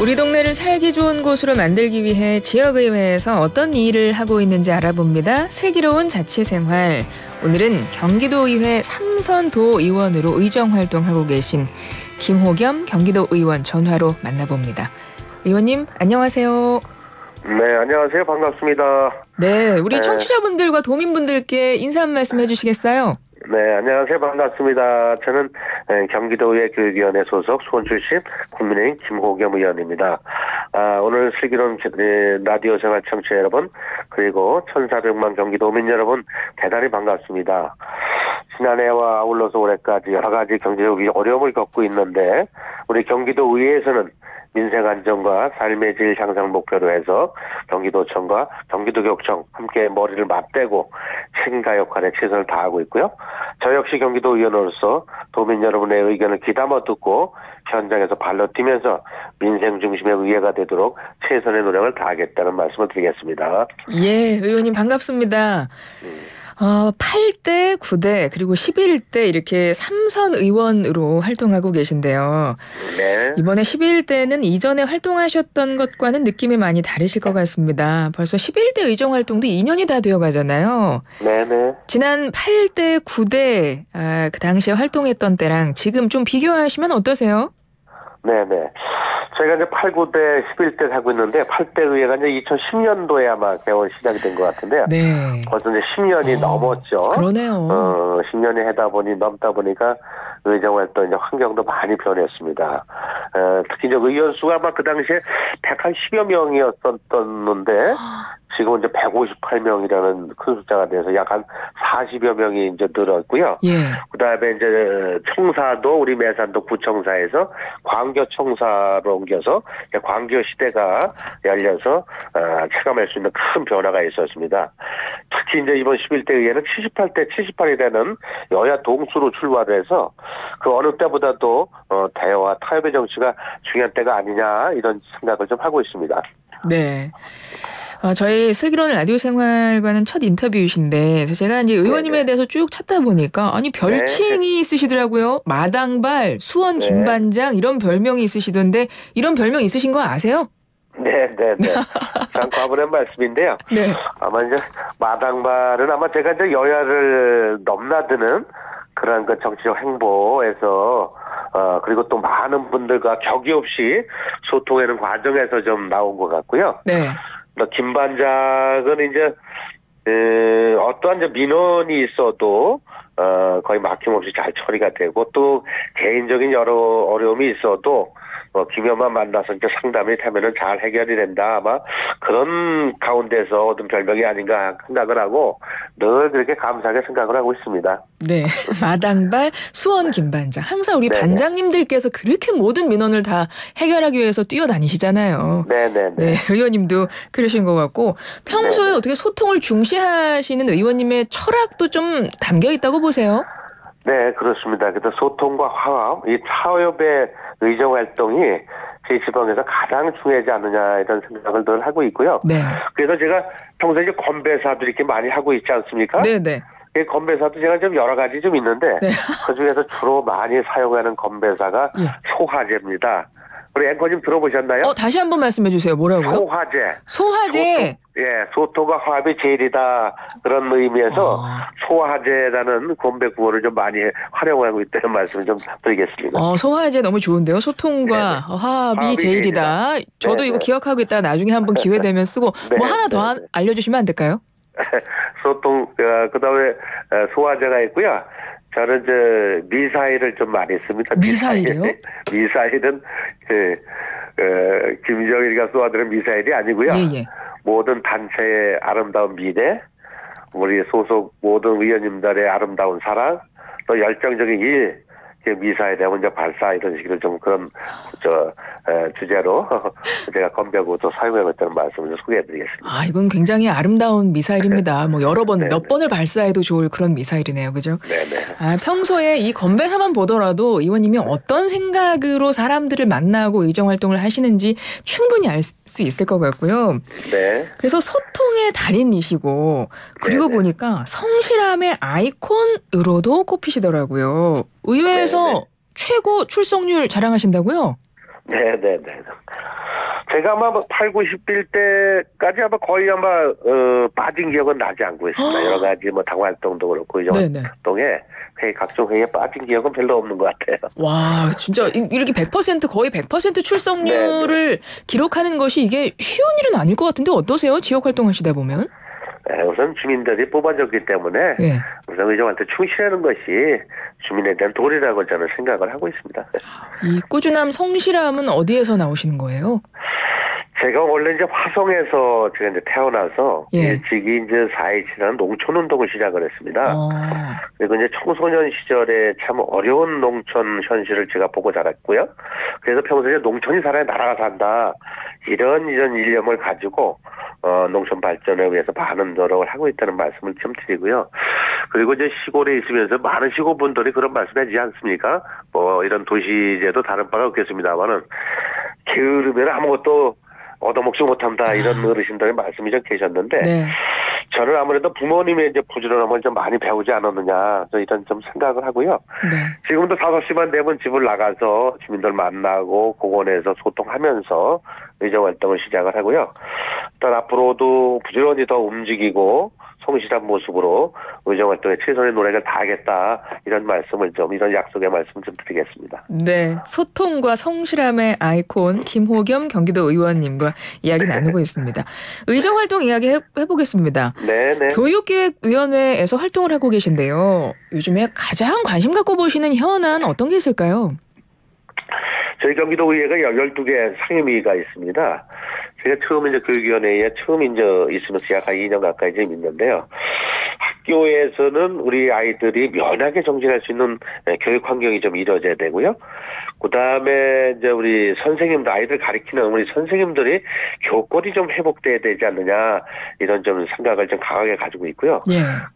우리 동네를 살기 좋은 곳으로 만들기 위해 지역의회에서 어떤 일을 하고 있는지 알아봅니다. 슬기로운 자치생활. 오늘은 경기도의회 삼선도의원으로 의정활동하고 계신 김호겸 경기도의원 전화로 만나봅니다. 의원님 안녕하세요. 네, 안녕하세요. 반갑습니다. 네, 우리 청취자분들과 도민분들께 인사 한 말씀 해주시겠어요? 네, 안녕하세요. 반갑습니다. 저는 경기도의회 교육위원회 소속 수원 출신 국민의힘 김호겸 의원입니다. 오늘 슬기로운 라디오 생활 청취자 여러분, 그리고 1,400만 경기도민 여러분 대단히 반갑습니다. 지난해와 아울러서 올해까지 여러 가지 경제적 어려움을 겪고 있는데 우리 경기도의회에서는 민생 안정과 삶의 질 향상 목표로 해서 경기도청과 경기도교육청 함께 머리를 맞대고 책임자 역할에 최선을 다하고 있고요. 저 역시 경기도의원으로서 도민 여러분의 의견을 귀담아 듣고 현장에서 발로 뛰면서 민생 중심의 의회가 되도록 최선의 노력을 다하겠다는 말씀을 드리겠습니다. 예, 의원님 반갑습니다. 8대, 9대 그리고 11대 이렇게 삼선 의원으로 활동하고 계신데요. 네. 이번에 11대는 이전에 활동하셨던 것과는 느낌이 많이 다르실 것 같습니다. 벌써 11대 의정 활동도 2년이 다 되어가잖아요. 네네. 지난 8대, 9대 그 당시에 활동했던 때랑 지금 좀 비교하시면 어떠세요? 네네. 저희가 이제 8, 9대, 11대 하고 있는데 8대 의회가 이제 2010년도에 아마 개원 시작이 된 것 같은데요. 네. 벌써 이제 10년이 넘었죠. 그러네요. 10년이 넘다 보니까 의정활동 이제 환경도 많이 변했습니다. 특히 이제 의원 수가 아마 그 당시에 110여 명이었었는데 지금 이제 158명이라는 큰 숫자가 돼서 약 한 40여 명이 이제 늘었고요. 예. 그다음에 이제 청사도 우리 매산도 구청사에서 광교청사로 옮겨서 광교 시대가 열려서 체감할 수 있는 큰 변화가 있었습니다. 특히 이제 이번 11대 의회는 78대 78이라는 여야 동수로 출마를 해서 그 어느 때보다도 대화와 타협의 정치가 중요한 때가 아니냐 이런 생각을 좀 하고 있습니다. 네. 저희 슬기로운 라디오 생활과는 첫 인터뷰이신데 그래서 제가 이제 의원님에 대해서 쭉 찾다 보니까 아니 별칭이 있으시더라고요. 마당발, 수원 김반장 이런 별명이 있으시던데 이런 별명 있으신 거 아세요? 네네네. 참 과분한 말씀인데요. 네. 아마 이제 마당발은 아마 제가 이제 여야를 넘나드는 그런 그 정치적 행보에서 그리고 또 많은 분들과 격이 없이 소통하는 과정에서 좀 나온 것 같고요. 네. 김 반장은 이제 어떠한 이제 민원이 있어도 거의 막힘없이 잘 처리가 되고 또 개인적인 여러 어려움이 있어도 김 의원만 만나서 이제 상담이 되면은 잘 해결이 된다. 아마 그런 가운데서 얻은 별명이 아닌가 생각을 하고 늘 그렇게 감사하게 생각을 하고 있습니다. 네. 마당발, 수원 김반장. 항상 우리 네네. 반장님들께서 그렇게 모든 민원을 다 해결하기 위해서 뛰어다니시잖아요. 네네네. 네. 의원님도 그러신 것 같고 평소에 네네. 어떻게 소통을 중시하시는 의원님의 철학도 좀 담겨 있다고 보세요? 네, 그렇습니다. 그래서 소통과 화합, 이 타협의 의정 활동이 제 지방에서 가장 중요하지 않느냐 이런 생각을 늘 하고 있고요. 네. 그래서 제가 평소에 이제 건배사도 이렇게 많이 하고 있지 않습니까? 네네. 이 건배사도 제가 좀 여러 가지 좀 있는데 네. 그 중에서 주로 많이 사용하는 건배사가 소화제입니다. 우리 앵커님 들어보셨나요? 다시 한번 말씀해 주세요. 뭐라고요? 소화제. 소화제. 소통과 화합이 제일이다. 그런 의미에서 소화제라는 건배 구호를 좀 많이 활용하고 있다는 말씀을 좀 드리겠습니다. 소화제 너무 좋은데요. 소통과 화합이 제일이다. 저도 네네. 이거 기억하고 있다가 나중에 한번 기회 되면 쓰고 뭐 하나 더 알려주시면 안 될까요? 소통, 그다음에 소화제가 있고요. 저는 미사일을 좀 많이 씁니다. 미사일이요? 미사일은 김정일이가 쏘아드는 미사일이 아니고요. 예. 모든 단체의 아름다운 미래, 우리 소속 모든 의원님들의 아름다운 사랑, 또 열정적인 일, 미사일에 먼저 발사 이런 식으로 좀 그런 주제로 제가 건배하고 또 사용하고 있다는 말씀을 좀 소개해드리겠습니다. 이건 굉장히 아름다운 미사일입니다. 뭐 여러 번, 몇 번을 발사해도 좋을 그런 미사일이네요. 그죠? 네네. 평소에 이 건배사만 보더라도 의원님이 어떤 생각으로 사람들을 만나고 의정활동을 하시는지 충분히 알 수 있을 것 같고요. 네. 그래서 소통의 달인이시고 그리고 네네. 보니까 성실함의 아이콘으로도 꼽히시더라고요. 의회에서 네네. 최고 출석률 자랑하신다고요? 네네네. 제가 아마 8, 90일 때까지 아마 거의 빠진 기억은 나지 않고 있습니다. 여러 가지 당 활동도 그렇고 의정 활동에 각종 회의에 빠진 기억은 별로 없는 것 같아요. 와, 진짜 이렇게 100% 거의 100% 출석률을 기록하는 것이 이게 쉬운 일은 아닐 것 같은데 어떠세요? 지역 활동하시다 보면? 우선 주민들이 뽑아줬기 때문에 우선 의정한테 충실하는 것이 주민에 대한 도리라고 저는 생각을 하고 있습니다. 이 꾸준함, 성실함은 어디에서 나오시는 거예요? 제가 원래 이제 화성에서 제가 이제 태어나서 일찍이 이제 4.27이라는 농촌운동을 시작을 했습니다. 그리고 이제 청소년 시절에 참 어려운 농촌 현실을 제가 보고 자랐고요. 그래서 평소에 농촌이 살아야 나라가 산다. 이런 일념을 가지고 농촌 발전을 위해서 많은 노력을 하고 있다는 말씀을 좀 드리고요. 그리고 이제 시골에 있으면서 많은 시골분들이 그런 말씀하지 않습니까? 이런 도시제도 다른 바가 없겠습니다만은 게으르면 아무것도 얻어먹지 못한다 이런 어르신들의 말씀이 좀 계셨는데 저는 아무래도 부모님의 이제 부지런함을 좀 많이 배우지 않았느냐 이런 좀 생각을 하고요. 지금도 5시만 되면 집을 나가서 주민들 만나고 공원에서 소통하면서 의정 활동을 시작을 하고요. 일단 앞으로도 부지런히 더 움직이고 성실한 모습으로 의정 활동에 최선의 노력을 다하겠다 이런 말씀을 이런 약속의 말씀 좀 드리겠습니다. 네, 소통과 성실함의 아이콘 김호겸 경기도 의원님과 이야기 나누고 있습니다. 의정 활동 이야기 해보겠습니다. 네. 교육기획위원회에서 활동을 하고 계신데요. 요즘에 가장 관심 갖고 보시는 현안 어떤 게 있을까요? 저희 경기도의회가 12개 상임위가 있습니다. 제가 처음 이제 교육위원회에 있으면서 약 2년 가까이 좀 있는데요. 학교에서는 우리 아이들이 면하게 정진할 수 있는 교육 환경이 좀 이루어져야 되고요. 그 다음에 이제 우리 선생님들, 아이들 가르치는 우리 선생님들이 교권이 좀 회복돼야 되지 않느냐, 이런 좀 생각을 좀 강하게 가지고 있고요.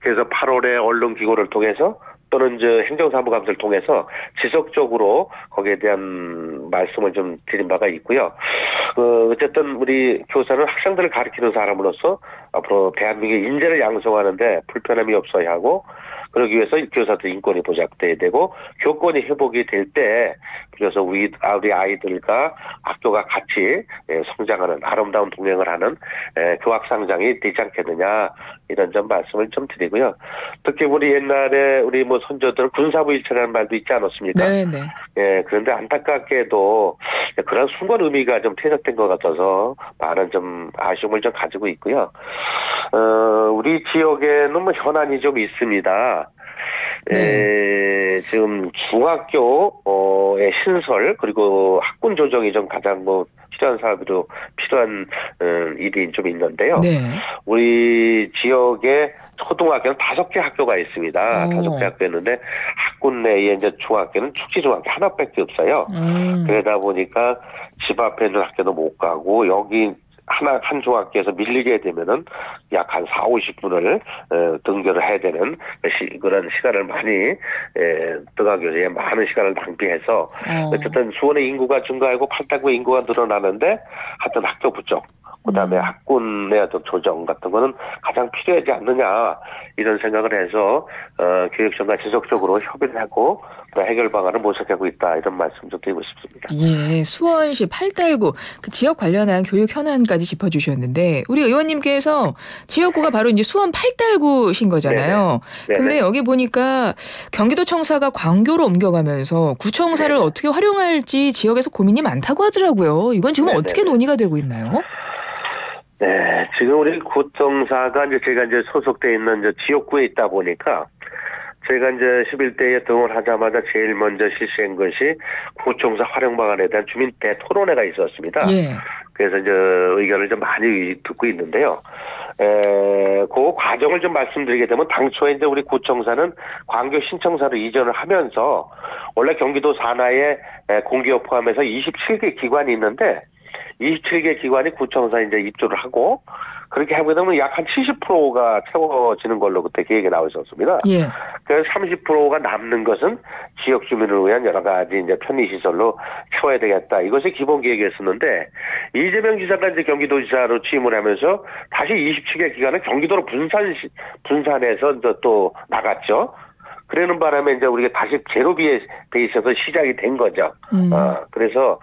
그래서 8월에 언론기고를 통해서 또는 행정사무감사를 통해서 지속적으로 거기에 대한 말씀을 좀 드린 바가 있고요. 어쨌든 우리 교사는 학생들을 가르치는 사람으로서 앞으로 대한민국의 인재를 양성하는데 불편함이 없어야 하고, 그러기 위해서 교사들 인권이 보장돼야 되고 교권이 회복이 될 때 그래서 우리 아이들과 학교가 같이 성장하는 아름다운 동행을 하는 교학상장이 되지 않겠느냐, 이런 점 말씀을 좀 드리고요. 특히 우리 옛날에 우리 선조들은 군사부일체라는 말도 있지 않았습니까? 그런데 안타깝게도 그런 순간 의미가 좀 퇴색된 것 같아서 많은 좀 아쉬움을 좀 가지고 있고요. 우리 지역에는 현안이 좀 있습니다. 지금 중학교의 신설 신설 그리고 학군 조정이 좀 가장 필요한 사업으로 필요한 일이 좀 있는데요. 네. 우리 지역에 초등학교는 5개 학교가 있습니다. 5개 학교 있는데 학군 내에 이제 중학교는 축지중학교 하나밖에 없어요. 그러다 보니까 집 앞에 있는 학교도 못 가고 여기 한 중학교에서 밀리게 되면은 약 한 4, 50분을 등교를 해야 되는 그런 시간을 많이 등하교에 많은 시간을 낭비해서 어쨌든 수원의 인구가 증가하고 팔당구의 인구가 늘어나는데 하여튼 학교 부족, 그다음에 학군의 어떤 조정 같은 거는 가장 필요하지 않느냐, 이런 생각을 해서 교육청과 지속적으로 협의를 하고 해결 방안을 모색하고 있다, 이런 말씀 좀 드리고 싶습니다. 예, 수원시 팔달구 그 지역 관련한 교육 현안까지 짚어주셨는데 우리 의원님께서 지역구가 바로 이제 수원 팔달구신 거잖아요. 네네. 근데 여기 보니까 경기도청사가 광교로 옮겨가면서 구청사를 어떻게 활용할지 지역에서 고민이 많다고 하더라고요. 이건 지금 어떻게 논의가 되고 있나요? 네, 지금 우리 구청사가 제가 소속돼 있는 지역구에 있다 보니까 제가 11대에 등원하자마자 제일 먼저 실시한 것이 구청사 활용 방안에 대한 주민 대토론회가 있었습니다. 그래서 의견을 좀 많이 듣고 있는데요. 그 과정을 좀 말씀드리게 되면 당초에 우리 구청사는 광교 신청사로 이전을 하면서 원래 경기도 산하에 공기업 포함해서 27개 기관이 있는데 27개 기관이 구청사에 입주를 하고 그렇게 하게 되면 약 한 70%가 채워지는 걸로 그때 계획에 나와 있었습니다. 그래서 30%가 남는 것은 지역 주민을 위한 여러 가지 편의시설로 채워야 되겠다. 이것이 기본 계획이었었는데 이재명 지사가 경기도지사로 취임을 하면서 다시 27개 기관을 경기도로 분산해서 또 나갔죠. 그러는 바람에 우리가 다시 제로 베이스에서 시작이 된 거죠. 그래서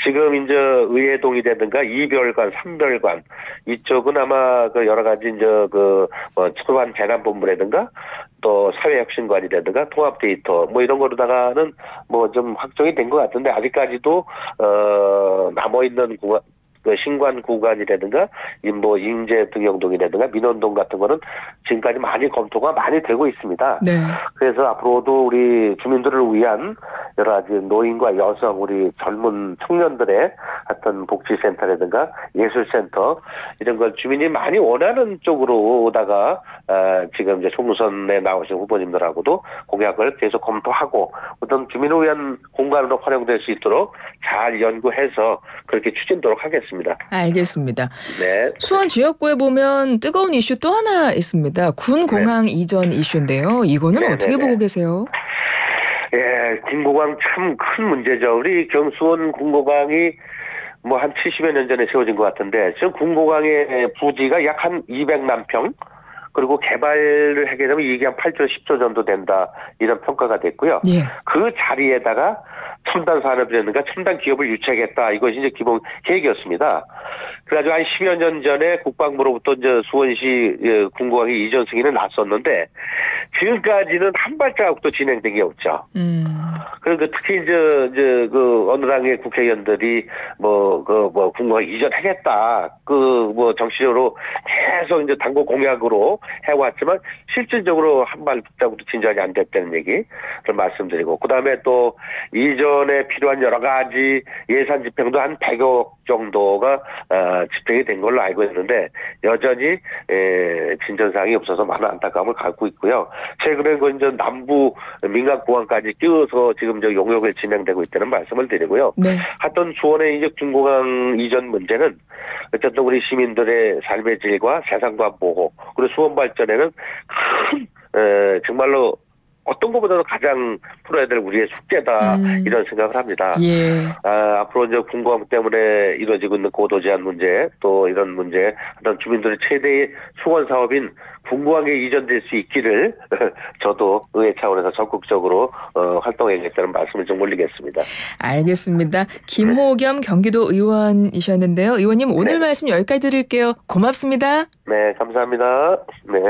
지금 이제 의회동이라든가 이별관, 삼별관 이쪽은 아마 그 여러 가지 이제 뭐 초반 재난본부라든가 또 사회혁신관이라든가 통합데이터 뭐 이런 거로다가는 뭐 좀 확정이 된 것 같은데 아직까지도 남아 있는 그 신관 구간이라든가 뭐 인재 등용동이라든가 민원동 같은 거는 지금까지 많이 검토가 많이 되고 있습니다. 네. 그래서 앞으로도 우리 주민들을 위한 여러 가지 노인과 여성 우리 젊은 청년들의 어떤 복지센터라든가 예술센터 이런 걸 주민이 많이 원하는 쪽으로다가 지금 이제 총선에 나오신 후보님들하고도 공약을 계속 검토하고 어떤 주민을 위한 공간으로 활용될 수 있도록 잘 연구해서 그렇게 추진토록 하겠습니다. 알겠습니다. 네. 수원 지역구에 보면 뜨거운 이슈 또 하나 있습니다. 군공항 이전 이슈인데요. 이거는 어떻게 보고 계세요? 예, 군공항 참 큰 문제죠. 우리 경수원 군공항이 뭐 한 70여 년 전에 세워진 것 같은데 지금 군공항의 부지가 약 한 200만 평 그리고 개발을 하게 되면 이게 한 8조 10조 정도 된다 이런 평가가 됐고요. 예. 그 자리에다가 첨단 산업이라든가 첨단 기업을 유치하겠다 이것이 이제 기본 계획이었습니다. 그래가지고 한 10여 년 전에 국방부로부터 이제 수원시 군공항의 이전 승인을 났었는데 지금까지는 한 발자국도 진행된 게 없죠. 그러니까 특히 이제 그 어느 당의 국회의원들이 군공항 이전하겠다 뭐 정치적으로 계속 이제 당고 공약으로 해왔지만 실질적으로 한 발자국도 진전이 안 됐다는 얘기 를 말씀드리고 그다음에 또 이전에 필요한 여러 가지 예산 집행도 한 100억 정도가 집행이 된 걸로 알고 있는데 여전히 진전사항이 없어서 많은 안타까움을 갖고 있고요. 최근에 그 이제 남부 민간공항까지 끼워서 지금 저 용역을 진행되고 있다는 말씀을 드리고요. 네. 하여튼 수원의 이제 군공항 이전 문제는 어쨌든 우리 시민들의 삶의 질과 세상과 보호 그리고 수원 발전에는 큰 정말로 어떤 것보다도 가장 풀어야 될 우리의 숙제다 이런 생각을 합니다. 예. 앞으로 이제 군공항 때문에 이루어지고 있는 고도 제한 문제 또 이런 문제 어떤 주민들의 최대의 수원 사업인 군공항에 이전될 수 있기를 저도 의회 차원에서 적극적으로 활동해야겠다는 말씀을 좀 올리겠습니다. 알겠습니다. 김호겸 경기도 의원이셨는데요. 의원님 오늘 말씀 여기까지 드릴게요. 고맙습니다. 네, 감사합니다. 네.